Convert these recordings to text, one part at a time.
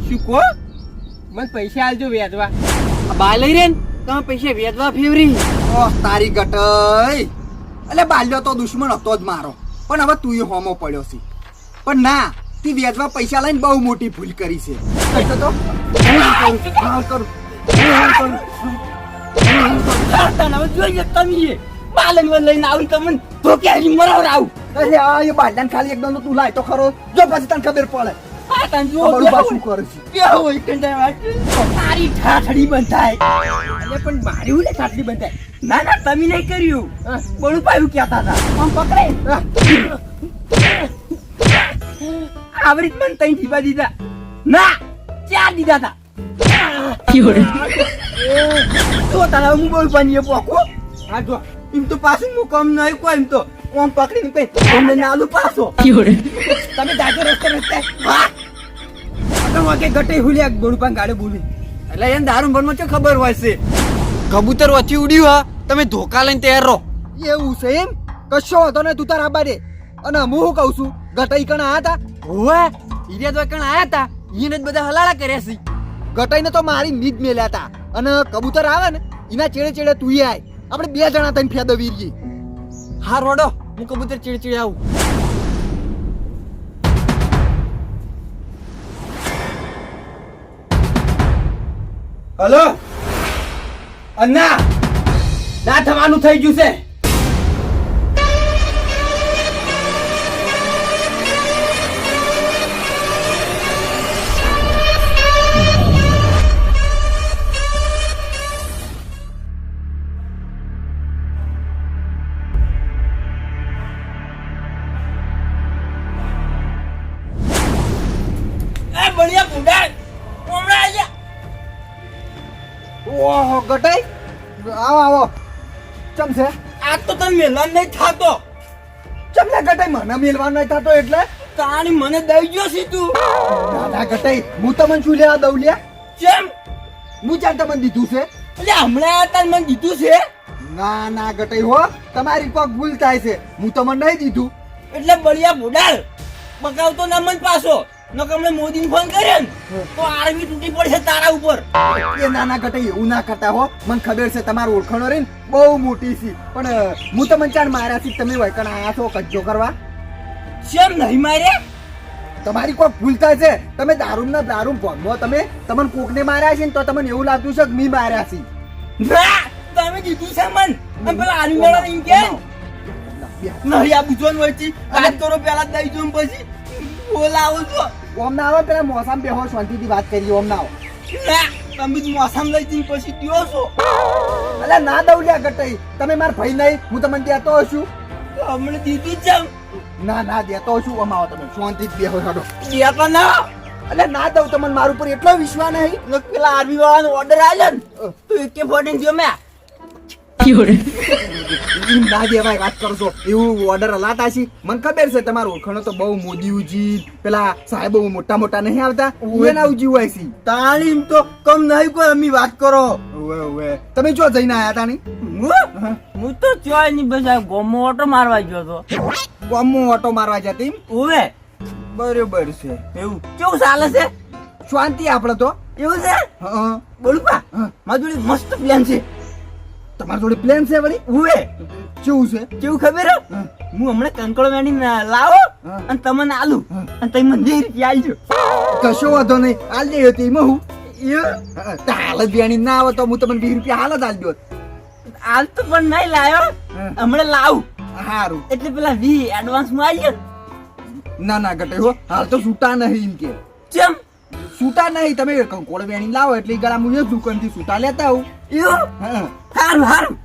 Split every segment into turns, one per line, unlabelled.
શું કહો? મને પૈસા આલજો વેચવા.
બા લઈ રે ને તમે પૈસા વેચવા ફેવરી.
ઓહ તારી ગટઈ, એટલે બાલ્યો તો દુશ્મન હતો જ મારો, પણ હવે તું હોમો પડ્યો છે. પણ ના, તી વેચવા પૈસા લઈને બહુ મોટી ભૂલ કરી છે. તો
જોઈએ તમે બાલન લઈને આવી તમને ધોકે મરાવ આવું.
અરે આ એ બાલ્યાને ખાલી એકદમ તું લાય તો ખરો, જો પછી તને ખબર પડે.
આ તને જો
અમારું બા શું કરે છે.
કેવું હોય કંટાળ વાત તારી ઠાઠડી બંધાય.
એટલે પણ મારી હું લે ખાટલી બતાય.
ના ના તમે નહીં કર્યું. બળું પાયું કહેતા હતા આમ પકડે આવડી મને તઈ જીવા દીધા ના 4 દીધા હતા. તો તારા હું બોલ પાણીએ પોકો.
હા જો
એમ તો પાછું હું કમ નહીં કોઈ એમ તો આમ પકડીને કઈ તમને નાલું પાછો
તમે જાજો રસ્તે હા તમે વાગે ગટે હુલ્યા ગોળપાન ગાડે બોલી.
એટલે એને દારૂ ભરમાં શું ખબર હોય છે. કબૂતર વચ્ચે ઉડ્યું હા તમે ધોકા લઈને તૈયાર રહો.
એવું છે એમ? કશો વાંધો નહીં, તું તાર આબા દે. અને હું શું કહું છું, ગટઈ કણ આયા હતા?
ઓવે હીરા તો કણ આયા હતા એને જ બધા હલાળા કર્યા છે.
ગટઈને તો મારી નીજ મેલ્યા હતા. અને કબૂતર આવે ને એના ચેડે ચેડે તું આય, આપણે 2 જણા થઈને ફેદવી રહીએ.
હા રોડો હું કબૂતર ચીડચીડ આવું.
હલો અન્ના, ના થવાનું થઈ ગયું છે. બળિયા બુડા હમણાં આયા.
ઓહો ગટઈ, આવો આવો. ચમ છે?
આજ તો તને મેલવાન નહીં થાતો.
ચમ લે ગટઈ, મને મેલવાનો નહીં થતો એટલે?
તાણી મને દઈ ગયો છે તું.
દાદા ગટઈ, હું તમને શું લેવા દઉં લ્યા?
કેમ
હું ચાલ તમને દીધું છે?
એટલે હમણાં આ તને મને દીધું છે.
ના ના ગટઈ હો, તમારી કોક ભૂલ થાય છે. હું તમને નહીં દીધું.
એટલે બળિયા બુડાલ બકાવતો ના મન પાછો નકમને મોદીને ફોન કર્યો ને તો આર્મી તૂટી પડશે તારા ઉપર.
એ નાના ગટઈ એવું ના કરતા હો, મને ખબર છે તમારું ઓળખાણો રહી ને બહુ મોટી છે. પણ હું તમને ચાર માર્યા છે, તમે વૈકણ આયા છો કજ્જો કરવા.
કેમ નહીં મારે?
તમારી કોઈ ભૂલ થાય છે. તમે દારૂ ભોગવો, તમે તમને કોકને માર્યા છે ને તો તમને એવું લાગતું છે કે મી માર્યા છે.
ના તમે દીધું છે મન. અને પેલા આર્મી વાળા એમ કે નહીં આ બુજવાનું હોય છે વાત કરો પેલા દઈ જો પછી બોલાવો છો.
ઓમ ના આવો, પેલા મોસામ બેહો, શાંતિથી વાત કરીએ. ઓમ ના આવો.
ના તમે જ મોસમ લઈ જઈને પછી દ્યો છો.
અલા ના દઉં લ્યા ગટઈ, તમે માર ભાઈ નહીં, હું તમને દેતો હશું.
હમણાં દીધું જ છે.
ના ના દેતો હશું. ઓમ આવો, તમે શાંતિથી બેહો છોડો.
દેતો ના.
અલે ના દઉં, તમને મારા ઉપર એટલો વિશ્વાસ નહીં.
પેલા આર્મી વાળાનો ઓર્ડર આવ્યો ને તો એકે ફોટો જો મેં
ના દેવાય, વાત કરશો એવું ઓર્ડર હલાતા છે. મને ખબર છે તમારો ઓળખાણો તો બહુ મોદી ઉજી, પેલા સાહેબો મોટા મોટા નહીં આવતા એના ઉજી હોય છે.
તાલીમ તો કમ નહીં કોઈ અમી વાત કરો.
ઓવે ઓવે, તમે જો જઈને આયા તા ની?
હું તો ચોય ની બસ આ ગોમો ઓટો મારવા ગયો તો.
ગામમાં ઓટો મારવા જતી?
ઓવે
બરોબર છે.
એવું કેવું ચાલે છે?
શાંતિ આપણે તો.
એવું છે?
હા
બોલું પા મારી જોડે મસ્ત પ્લાન છે.
તમારી જોડે પ્લેન છે વળી?
ઓવે
કેવું છે?
કેવું ખબર હે? હું હમણાં કંકળો વેણી લાવો અને તમને આલુ અને તમે મને 2 રૂપિયા આલજો.
કશો વાંધો નહીં, હાલ દે હતી એમાં હું. હાલ જ બેણી ના આવે તો હું તમને 20 રૂપિયા હાલ જ હાલ દો.
હાલ તો પણ નહીં લાયો, હમણાં લાવું.
સારું.
એટલે પેલા 20 એડવાન્સ માં આલજો.
ના ના ગટે હો, હાલ તો છૂટા નહીં એમ કે.
કેમ
છૂટા નહીં? તમે કંકોળ વેણી લાવો એટલે ગળા હું દુકાન થી છૂટા લેતા આવું.
એવું
હા
સારું સારું.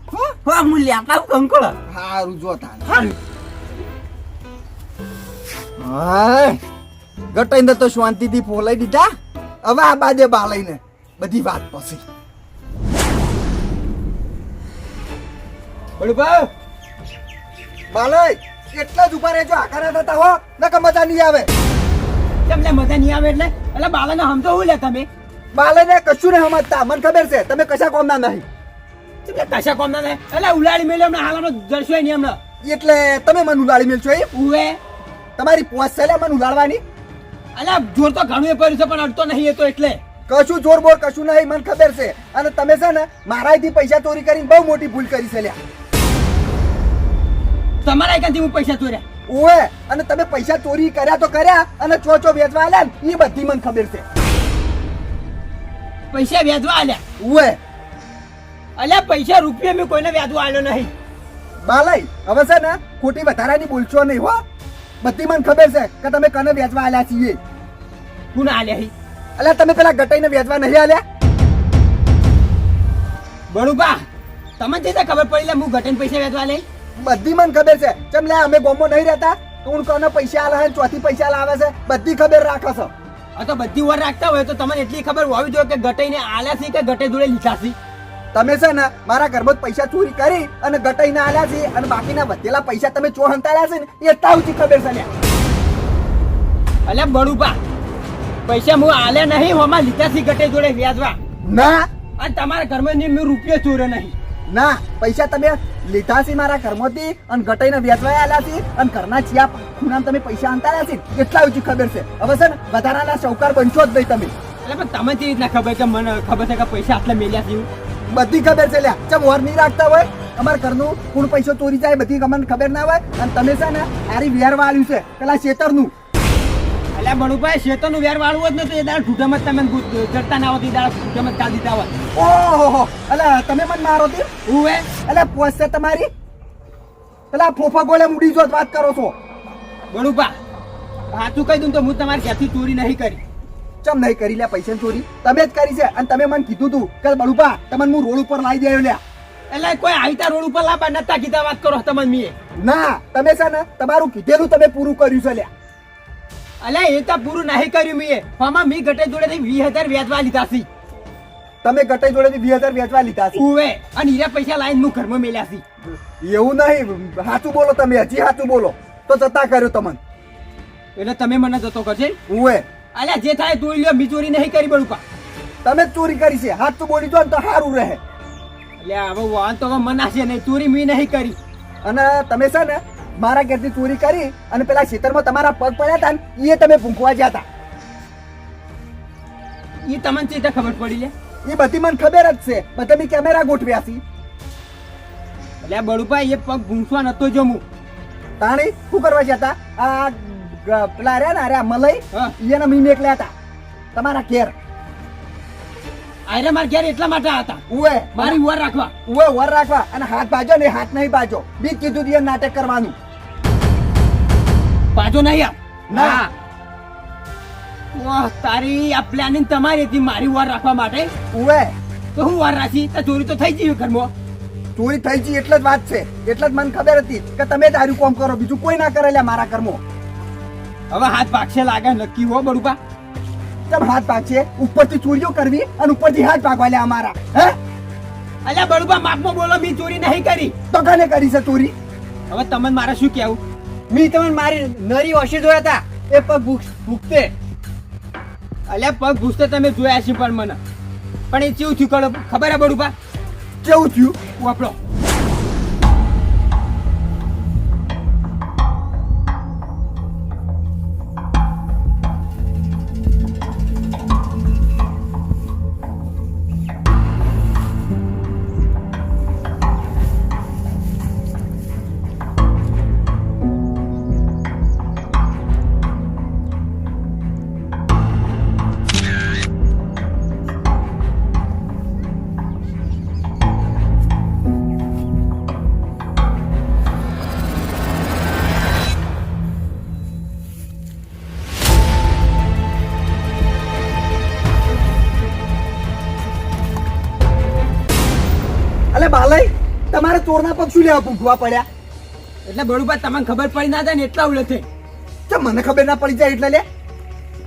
હા હું લેતા આવું કંકોળ.
સારું જો તાર.
સારું
હાય ગટાઈને તો શાંતિથી ફોલાઈ દીધા. હવે આ બાજે બાલાઈને બધી વાત પછી. બળુભા બાલાઈ એટલા જ ઉભા રહેજો, આકારા થતા હો નકર મજા નહીં આવે.
તમને મજા નહીં આવે એટલે બાલાને સમજો હું લે તમે.
બાલાઈને કશું નહીં સમજતા, મને ખબર છે તમે કશા કોમના નહીં.
તમને કશા કોમ ના એટલે ઉલાડી મેલ્યો હમણાં હાલનો જરશો નહીં હમણાં.
એટલે તમે મને ઉલાડી મેલશો એમ?
ઉવે
તમારી પોસ છે લે મને ઉલાડવાની?
અલ્યા જોર તો ઘણું એ પડ્યું છે પણ અડતો નહીં એ તો એટલે
કશું જોર બોર કશું નહીં, મને ખબર છે. અને તમે છે ને મારાથી પૈસા ચોરી કરીને બહુ મોટી ભૂલ કરી છે લ્યા.
તમારા એકાંથી હું પૈસા ચોર્યા
ઓએ, અને તમે પૈસા ચોરી કર્યા તો કર્યા, અને ચો વેચવા આલ્યા ને એ બધી મને ખબર છે.
પૈસા વ્યાજવા આલ્યા
ઓએ
અલ્યા પૈસા રૂપિયા મેં કોઈને વ્યાજવા આલ્યો નહીં.
બાલાઈ હવે છે ને ખોટી વધારાની બોલશો નહીં હો. બધી મને ખબર છે કે તમે કને વેચવા આલ્યા છીએ.
કોને આલ્યા હી
અલ્યા તમે પેલા ગટાઈને વેચવા નહીં આલ્યા?
બળુબા તમને જે ખબર પડી લે હું ઘટેન પૈસા વ્યાજવા લઈ
બધી મને ખબર છે. ચમ લે અમે ગોમો નહીં રહેતા, કોણ કોને પૈસા આલે છે, ચોથી પૈસા લાવે છે, બધી ખબર રાખો છો.
આ તો બધી વાર રાખતા હોય તો તમને એટલી ખબર હોવી જોઈએ કે ગટાઈને આલ્યા છે કે ગટે જોડે લીધા છે.
તમે છે ને મારા ઘરમાં જ પૈસા ચોરી કરી અને ગટાઈને આલ્યા છે, અને બાકીના વધેલા પૈસા તમે ચો હંતાડ્યા છે ને એ તાવથી ખબર છે લ્યા.
અલ્યા બળુબા પૈસા હું આલ્યા નહીં હોમાં લીધા છે ગટે જોડે વ્યાજવા.
ના
અને તમારા ઘરમાં મેં રૂપિયો ચોર્યો નહીં.
ના, પૈસા તમે લીધા છે મારા ઘરમાંથી અને ગટાઈને વેચવા આલ્યા છે, અને ઘરના ચિયા ખૂણામાં તમે પૈસા અંતાડ્યા છે એટલા ઓછી ખબર છે. હવે છે ને વધારાના શૌકાર બનશો જ નહીં તમે.
એટલે પણ તમે કેવી રીતના ખબર કે મને ખબર છે કે પૈસા આટલા મેલ્યા છે એવું?
બધી ખબર છે લ્યા. ચમ વર નહીં રાખતા હોય અમારા ઘરનું કોણ પૈસો ચોરી જાય બધી અમને ખબર ના હોય, અને તમે છે ને આરી વેરવા આલ્યું છે પેલા શેતરનું.
અલ્યા બળુભાઈ શેતરનું વેર વાળવું જ નતું એ દાળ ઠૂઠામાં તમે ચડતા ના હોતી દાળ ઠૂઠામાં કાઢી દીધા હોય.
ઓહો, અલા તમે મને મારો તી
હું હે
અલા પોસે તમારી પેલા ફોફા ગોળે મુડી જો વાત કરો છો.
બળુભા સાચું કહી દઉં તો હું તમારી ક્યાંથી ચોરી નહીં કરી.
ચમ નહીં કરી લ્યા પૈસા ચોરી? તમે જ કરી છે, અને તમે મને કીધું તું કે બળુપા તમને હું રોડ ઉપર લાવી દેયો લ્યા.
એટલે કોઈ આઈતા રોડ ઉપર લાવવા નતા કીધા વાત કરો તમને મીએ.
ના, તમે છે ને તમારું કીધેલું તમે પૂરું કર્યું છે લ્યા.
અલ્યા એ તો પૂરું નહીં કર્યું મીએ. આમાં મી ગટે જોડે 20,000 વ્યાજવા લીધા છે.
તમે ગટાઈ જોડેથી 20,000 વેચવા લીધા છે.
ઉવે અને હીરા પૈસા લાઈન હું ઘરમાં મેલ્યા છે.
એવું નહીં, સાચું બોલો તમે, હજી સાચું બોલો તો જતા કર્યો તમને.
એટલે તમે મને જતો કરશે.
ઉવે
અલ્યા જે થાય તોડી લ્યો, મી ચોરી નહીં કરી બળુપા.
તમે જ ચોરી કરી છે, હાથ તો બોલી દો ને તો સારું રહે.
અલ્યા હવે વાહન તો હવે મનાશે નહીં, ચોરી મી નહીં કરી.
અને તમે છે ને મારા ઘરથી ચોરી કરી અને પેલા ખેતરમાં તમારા પગ પડ્યા હતા ને એ તમે ભૂંકવા ગયા હતા.
એ તમને ચેતા ખબર પડી લે?
એ બધી મને ખબર જ છે, પણ તમે કેમેરા ગોઠવ્યા છે.
અલ્યા બળુપા એ પગ ભૂંસવા નતો જો હું.
તાણી શું કરવા જતા? આ પેલા રહ્યા ને અરે મલઈ
હા.
એને મીમે એકલ્યા હતા તમારા ઘેર.
આયરે માર ઘેર એટલા માટે હતા
ઉવે
મારી વાર રાખવા.
ઉવે વર રાખવા, અને હાથ બાજો ને હાથ નહીં બાજો. બી કીધું તું એ નાટક કરવાનું.
પાછો નહીં આપ.
ના.
વાહ તારી આ પ્લાનિંગ તમારી હતી મારી વાર રાખવા માટે.
ઉવે
તો હું વાર રાખી તો ચોરી તો થઈ ગઈ ઘરમાં.
ચોરી થઈ ગઈ એટલે જ વાત છે, એટલે જ મને ખબર હતી કે તમે જ આર્યું કામ કરો, બીજું કોઈ ના કરે લ્યા મારા કર્મો.
હવે હાથ ભાગશે લાગે નક્કી હો બળુપા.
કેમ હાથ ભાગશે? ઉપરથી ચોરીઓ કરવી અને ઉપરથી હાથ ભાગવા લ્યા અમારા. હે
અલ્યા બળુપા માપમાં બોલો, મી ચોરી નહીં કરી.
તો કને કરી છે ચોરી?
હવે તમને મારે શું કહેવું?
મી તમને મારી નરી ઓછી જોયા હતા એ પગ ભૂખતે.
અલ્યા પગ ભૂસતે તમે જોયા છે પણ મને, પણ એ ચેવું થયું ખબર હે બળુપા?
કેવું થયું?
વાપરો.
અલે બાલય, તમારે ચોરના પગ શું લેવા ભૂખવા પડ્યા?
એટલે બળુપા તમને ખબર પડી ના જાય ને એટલા ઉલે છે.
તો મને ખબર ના પડી જાય એટલે લે.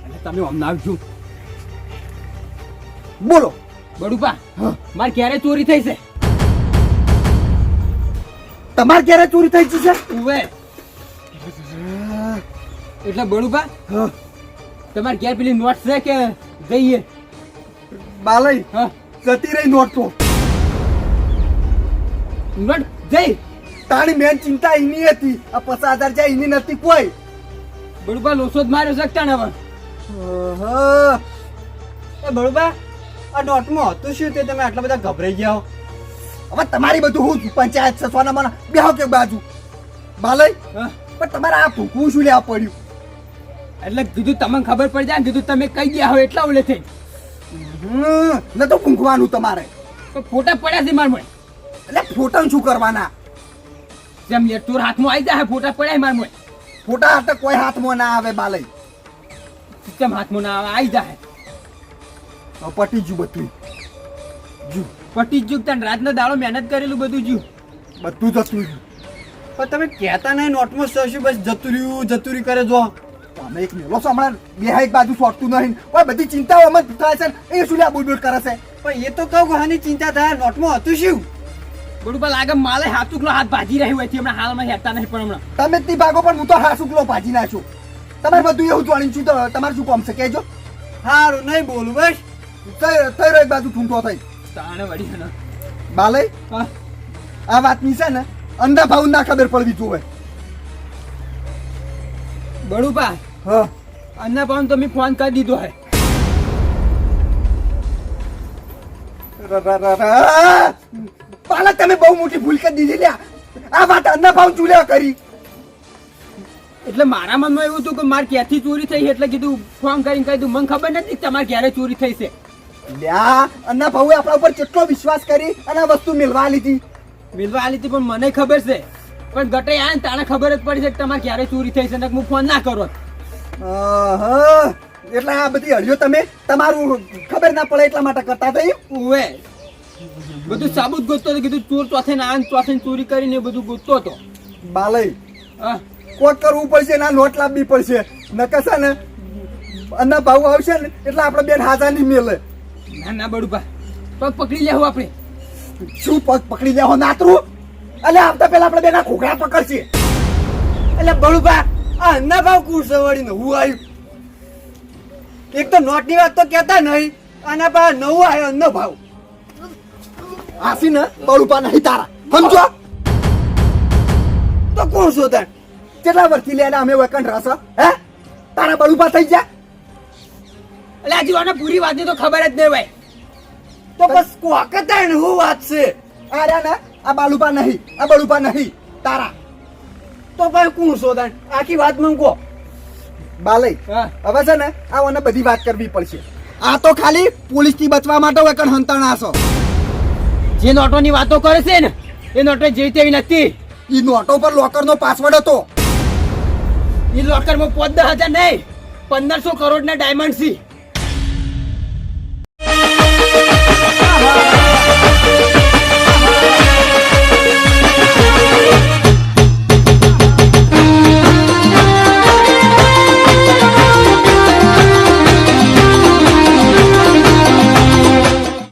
એટલે તમે અમનાવજો.
બોલો.
બળુપા મારે ક્યારે ચોરી થઈ છે?
તમારે ક્યારે ચોરી થઈ ગઈ છે?
ઉવે એટલે બળુપા
હા.
તમારે ઘેર પેલી નોટ છે કે જઈએ?
બાલય
હા
જતી રહી નોટ તો.
નોટ જઈ.
તાણી મેન ચિંતા એની હતી, આ 50,000 જાય એની નથી કોઈ.
બળુપા લોસો જ માર્યો શકતા ને હવે.
ઓહો.
એ બળુબા આ નોટમાં હતું શું તે તમે આટલા બધા ગભરાઈ ગયા હો?
હવે તમારી બધું હું પંચાયત છે સોના મને બેહો કે બાજુ બાલય
હા?
પણ તમારે આ ભૂકવું શું લેવા પડ્યું?
એટલે કીધું તમને ખબર પડી જાય ને કીધું તમે કઈ ગયા હો એટલા ઓલે થઈ
ન તો પૂંખવાનું તમારે.
તો ફોટા પડ્યા છે માર મોય
એટલે ફોટા શું કરવાના?
જેમ તુર હાથમાં આવી જાય ફોટા પડ્યા માર મોય
ફોટા હાથે કોઈ હાથમાં ના આવે બાલય.
જેમ હાથમાં ના આવે આવી જાય
હવે પટી જુ બધું
પટી જ તને રાતનો દાડો મહેનત કરેલું બધું જ્યું
બધું જતું રહ્યું.
પણ તમે કહેતા નહીં નોટમાં શું બસ જતું રહ્યું કરે જો.
તમે એક મેલો છો હમણાં બે એક બાજુ સોટતું નહીં કોઈ બધી ચિંતાઓ અમે થાય છે ને એ શું લે બોલ કરે છે?
પણ એ તો કહું આની ચિંતા થાય નોટમાં હતું શું?
બરોબર લાગે માલે હાથુકલો હાથ ભાજી રહ્યું હોય છે હમણાં હાલમાં હેતા નહીં પણ હમણાં
તમે જ ભાગો પણ હું તો હાસુકલો ભાજી નાખ્યો. તમારે બધું એવું જાણી છું તો તમારે શું કામ છે કહેજો.
સારું નહીં બોલું બસ.
થઈ રહ્યો એક બાજુ ઠૂંઠો થઈ
તાણે વળી હે ને.
બાલય
હા
આ વાતની છે ને અંધા ભાવ ના ખબર પડવી જોવે.
બળુપા
હા
અન્ના પાઉન તો મેં ફોન કરી દીધો હે
બાલા તમે બહુ મોટી ભૂલ કરી દીધી લ્યા. આ વાત અંધા ભાવ ચૂલ્યા કરી.
એટલે મારા મનમાં એવું હતું કે મારે ક્યાંથી ચોરી થઈ એટલે કીધું ફોન કરીને કહી દઉં મને ખબર નથી કે તમારે ક્યારે ચોરી થઈ છે
લ્યા અંધા ભાવે આપણા ઉપર કેટલો વિશ્વાસ કરી અને આ વસ્તુ મેળવા લીધી.
મિલવા આલી હતી પણ મને ખબર છે પણ ગટે આ ને તાણે ખબર જ પડી છે કે તમારે ક્યારે ચોરી થઈ છે ને હું ફોન ના કરો
અહં. એટલે આ બધી હળિયો તમે તમારું ખબર ના પડે એટલા માટે કરતા થઈ.
ઓવે બધું સાબુત ગોતતો હતો કીધું ચોર ચોથે ના આન ચોથે ચોરી કરીને એ બધું ગોતતો હતો
બાલય
હા
કોક કરવું પડશે ના નોટ લાવવી પડશે નકસા ને અંધા ભાવ આવશે ને એટલે આપણે બેન હાજા નહીં મેલે.
ના ના બડુપા પગ પકડી લેવું આપણે
શું પગ પકડી લેવો નાતરું? એટલે આવતા પેલા આપણે બેના ખોખરા પકડશે.
એટલે બળુબા આ અન્ના ભાવ કુરસે વળીને હું આવ્યું. એક તો નોટની વાત તો કહેતા નહીં આના પા નવું આવ્યો અન્નો ભાવ.
આસી ને બળુપા નહીં તારા સમજો.
તો કોણ શોધન?
કેટલા વર્ષથી લેને અમે વકન રસ હે તારા બળુપા થઈ ગયા.
એટલે આ જીવાને પૂરી વાતની તો ખબર જ નહીં ભાઈ
તો બસ કોકતા ને હું વાત છે.
અરે ના આ બાલુપા નહીં આ બળુપા નહીં તારા.
તો ભાઈ કોણ શોધન? આખી વાત મંગો.
બાલય
હા
હવે છે ને આ બધી વાત કરવી પડશે. આ તો ખાલી પોલીસ થી બચવા માટે વકન હંતાણા છો.
જે નોટોની વાતો કરે છે ને એ નોટો જેવી તેવી નથી
ઈ નોટો પર લોકર નો પાસવર્ડ હતો.
એ લોકરમાં 15,000 નહીં 1500 કરોડ ના ડાયમંડ છે